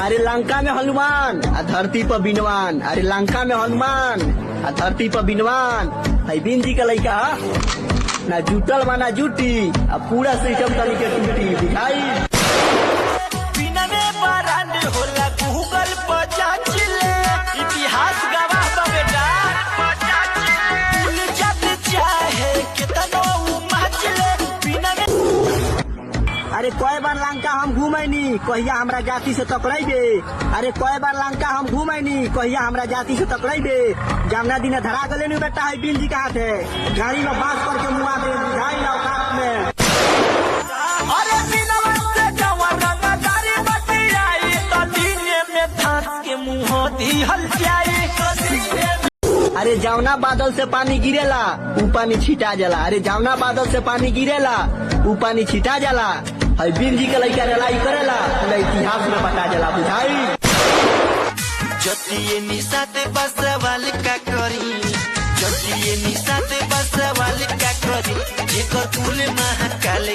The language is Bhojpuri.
अरे लंका में हनुमान आ धरती पर बिनवान। अरे लंका में हनुमान आ धरती पर बिनवान। है बिन जी का लड़का ना जुटल बा ना जुटी आ पूरा सिस्टम तनी के टूटी दिखाई। होला गूगल पर जांच ले, इतिहास गवाह बा बेटा। जब चाहे कितनो मच ले बिना। अरे कई बार लंका हम घूमैनी कहिया हमरा जाति से टकराइबे। अरे कई बार लंका हम घूमैनी कहिया हमरा जाति से टकराइबे। जमना दिन धरा गले नु बेटा है बिन जी का हाथ है गाड़ी में बांस पर के मुआ दे बुझाई औकात में। अरे बिना से जवान रंगदारी बतियाई तो दिन में धास के मुंह दी हल जाई। अरे जौना बादल से पानी गिरेला ऊ पानी छिटा जाला। अरे जौना बादल से पानी गिरेला ऊ पानी छिटा जाला। है बिन जी के लड़का रेलाई करेला पूरा इतिहास में बता जाला बुझाई। जतिये निशाते बस सवाल का करी, जतिये निशाते बस सवाल का करी। जेकर कुल महाकाल